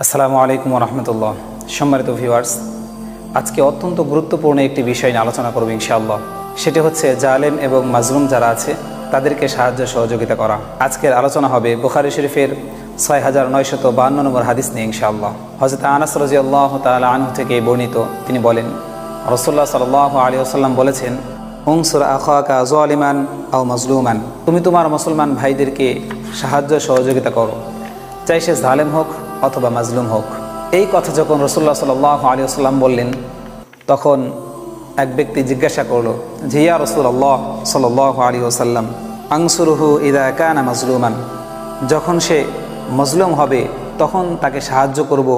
আসসালামু আলাইকুম ওয়া রাহমাতুল্লাহ। সম্মানিত ভিউয়ার্স, আজকে অত্যন্ত গুরুত্বপূর্ণ একটি বিষয় নিয়ে আলোচনা করব ইনশাআল্লাহ। সেটি হচ্ছে জালেম এবং মাজলুম যারা আছে তাদেরকে সাহায্য সহযোগিতা করা। আজকের আলোচনা হবে বুখারী শরীফের ৬৯৫২ নম্বর হাদিস নিয়ে ইনশাআল্লাহ। হযরত আনাস রাদিয়াল্লাহু তাআলা আনহু থেকে বর্ণিত, তিনি বলেন, রাসূলুল্লাহ সাল্লাল্লাহু আলাইহি ওয়াসাল্লাম বলেছেন, উনসুর আখাকা যালিমান আও মাজলুমান, তুমি তোমার মুসলমান ভাইদেরকে সাহায্য সহযোগিতা করো, চাই সে জালেম হোক অথবা মাজলুম হোক। এই কথা যখন রাসূলুল্লাহ সাল্লাল্লাহু আলাইহি ওয়াসাল্লাম বললেন, তখন এক ব্যক্তি জিজ্ঞাসা করলো যে, ইয়া রাসূলুল্লাহ সাল্লাল্লাহু আলাইহি ওয়াসাল্লাম, আনসুরুহু ইযা কানা মাজলুমান, যখন সে মাজলুম হবে তখন তাকে সাহায্য করব,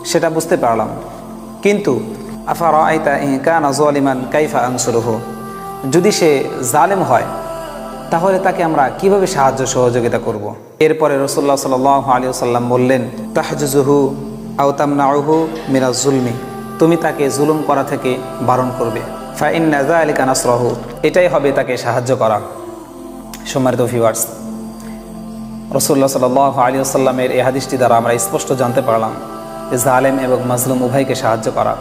সেটা বুঝতে পারলাম, কিন্তু আফারাআইতা ইন কানা যালিমান কাইফা আনসুরুহু, যদি সে জালেম হয় তাহলে তাকে আমরা কিভাবে সাহায্য সহযোগিতা করব। এরপরে রাসূলুল্লাহ সাল্লাল্লাহু আলাইহি ওয়াসাল্লাম বললেন, তাহজুজুহু আও তামনাউহু মিনাজ জুলমি, তুমি তাকে জুলুম করা থেকে বারণ করবে, ফা ইন্না যালিকা নাসরাহু, এটাই হবে তাকে সাহায্য করা। সম্মানিত ভিউয়ার্স, রাসূলুল্লাহ সাল্লাল্লাহু আলাইহি ওয়াসাল্লামের এই হাদিসটি দ্বারা আমরা স্পষ্ট জানতে পারলাম যে জালেম এবং মাজলুম উভয়কে সাহায্য করা।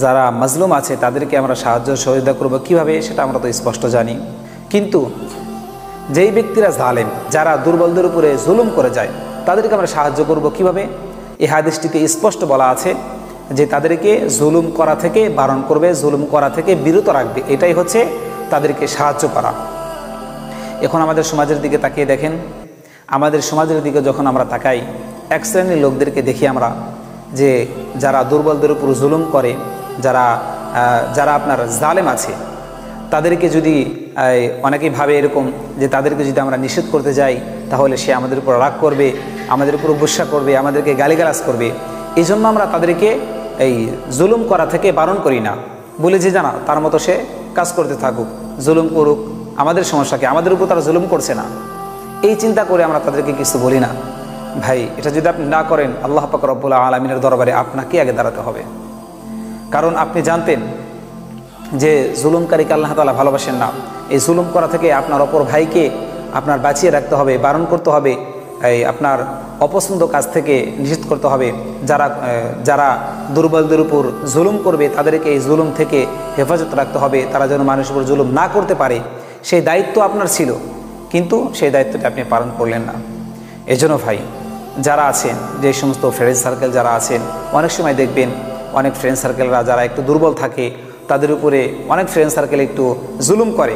যারা মাজলুম আছে তাদেরকে আমরা সাহায্য সহযোগিতা করব কিভাবে, সেটা আমরা তো স্পষ্ট জানি, কিন্তু যেই ব্যক্তিরা জালেম, যারা দুর্বলদের উপরে জুলুম করে যায়, তাদেরকে আমরা সাহায্য করব কিভাবে। এই হাদিসটিতে স্পষ্ট বলা আছে যে তাদেরকে জুলুম করা থেকে বারণ করবে, জুলুম করা থেকে বিরত রাখবে, এটাই হচ্ছে তাদেরকে সাহায্য করা। এখন আমাদের সমাজের দিকে তাকিয়ে দেখেন, আমাদের সমাজের দিকে যখন আমরা তাকাই, এক শ্রেণীর লোকদেরকে দেখি আমরা যে যারা দুর্বলদের উপর জুলুম করে, যারা আপনার জালেম আছে, তাদেরকে যদি অনেকেই ভাবে এরকম যে তাদেরকে যদি আমরা নিষেধ করতে যাই তাহলে সে আমাদের উপর রাগ করবে, আমাদের উপর গুসা করবে, আমাদেরকে গালিগালাজ করবে। এই জন্য আমরা তাদেরকে এই জুলুম করা থেকে বারণ করি না, বলে যে জানা তার মতো সে কাজ করতে থাকুক, জুলুম করুক, আমাদের সমস্যাকে, আমাদের উপর তারা জুলুম করছে না, এই চিন্তা করে আমরা তাদেরকে কিছু বলি না। ভাই, এটা যদি আপনি না করেন, আল্লাহ পাক রব্বুল আলামিনের দরবারে আপনাকে আগে দাঁড়াতে হবে। কারণ আপনি জানতেন যে জুলুমকারীকে আল্লাহ তাআলা ভালোবাসেন না। এই জুলুম করা থেকে আপনার অপর ভাইকে আপনার বাঁচিয়ে রাখতে হবে, বারণ করতে হবে, এই আপনার অপছন্দ কাজ থেকে নিষেধ করতে হবে। যারা দুর্বলদের উপর জুলুম করবে তাদেরকে এই জুলুম থেকে হেফাজত রাখতে হবে, তারা যেন মানুষের উপর জুলুম না করতে পারে, সেই দায়িত্ব আপনার ছিল, কিন্তু সেই দায়িত্বটা আপনি পালন করলেন না। এজন্য ভাই, যারা আছেন, যে সমস্ত ফ্রেন্ড সার্কেল যারা আছেন, অনেক সময় দেখবেন অনেক ফ্রেন্ড সার্কেলরা যারা একটু দুর্বল থাকে, তাদের উপরে অনেক ফ্রেন্ড সার্কেল একটু জুলুম করে,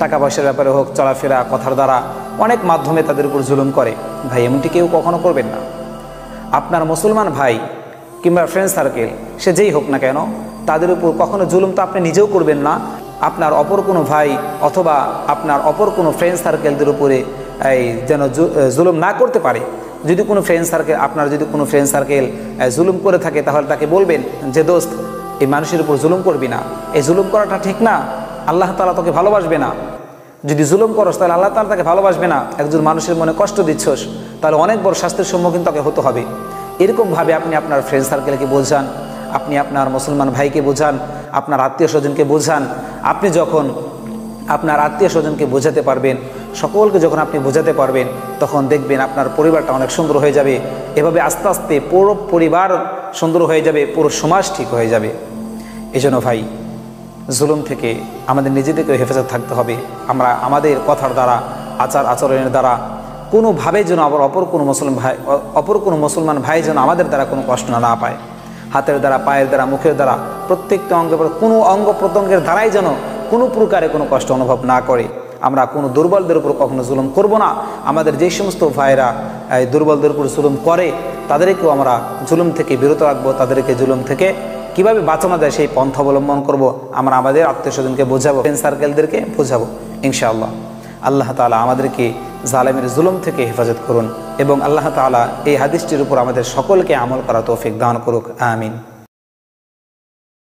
টাকা পয়সার ব্যাপারে হোক, চলাফেরা, কথার দ্বারা অনেক মাধ্যমে তাদের উপর জুলুম করে। ভাই, এমনটি কেউ কখনো করবেন না। আপনার মুসলমান ভাই কিংবা ফ্রেন্ড সার্কেল, সে যেই হোক না কেন, তাদের উপর কখনো জুলুম তো আপনি নিজেও করবেন না, আপনার অপর কোনো ভাই অথবা আপনার অপর কোনো ফ্রেন্ড সার্কেলদের উপরে যেন জুলুম না করতে পারে। যদি কোনো ফ্রেন্ড সার্কেল, আপনার যদি কোনো ফ্রেন্ড সার্কেল জুলুম করে থাকে, তাহলে তাকে বলবেন যে দোস্ত, এই মানুষের উপর জুলুম করবি না, এই জুলুম করাটা ঠিক না, আল্লাহ তাআলা তোকে ভালোবাসবে না। যদি জুলুম করস তাহলে আল্লাহ তাআলা তাকে ভালোবাসবে না, একজন মানুষের মনে কষ্ট দিচ্ছস, তাহলে অনেক বড় শাস্তির সম্মুখীন তাকে হতে হবে। এরকমভাবে আপনি আপনার ফ্রেন্ড সার্কেলকে বোঝান, আপনি আপনার মুসলমান ভাইকে বোঝান, আপনার আত্মীয় স্বজনকে বোঝান। আপনি যখন আপনার আত্মীয় স্বজনকে বোঝাতে পারবেন, সকলকে যখন আপনি বোঝাতে পারবেন, তখন দেখবেন আপনার পরিবারটা অনেক সুন্দর হয়ে যাবে। এভাবে আস্তে আস্তে পুরো পরিবার সুন্দর হয়ে যাবে, পুরো সমাজ ঠিক হয়ে যাবে। এজন্য ভাই, জুলুম থেকে আমাদের নিজেদেরকে হেফাজত থাকতে হবে। আমরা আমাদের কথার দ্বারা, আচার আচরণের দ্বারা কোনোভাবে যেন আবার অপর কোনো মুসলমান ভাই যেন আমাদের দ্বারা কোনো কষ্ট না পায়। হাতের দ্বারা, পায়ের দ্বারা, মুখের দ্বারা, প্রত্যেকটা কোনো অঙ্গ প্রত্যঙ্গের দ্বারাই যেন কোনো প্রকারে কোনো কষ্ট অনুভব না করে। আমরা কোনো দুর্বলদের উপর কখনো জুলুম করব না। আমাদের যে সমস্ত ভাইরা দুর্বলদের উপর জুলুম করে, তাদেরকেও আমরা জুলুম থেকে বিরত রাখবো। তাদেরকে জুলুম থেকে কীভাবে বাঁচানো যায় সেই পন্থা অবলম্বন করব। আমরা আমাদের আত্মীয় স্বজনকে বোঝাবো, ফ্রেন্ড সার্কেলদেরকে বোঝাবো ইনশাআল্লাহ। আল্লাহ তাআলা আমাদেরকে জালেমের জুলুম থেকে হেফাজত করুন এবং আল্লাহ তাআলা এই হাদিসটির উপর আমাদের সকলকে আমল করা তৌফিক দান করুক। আমিন।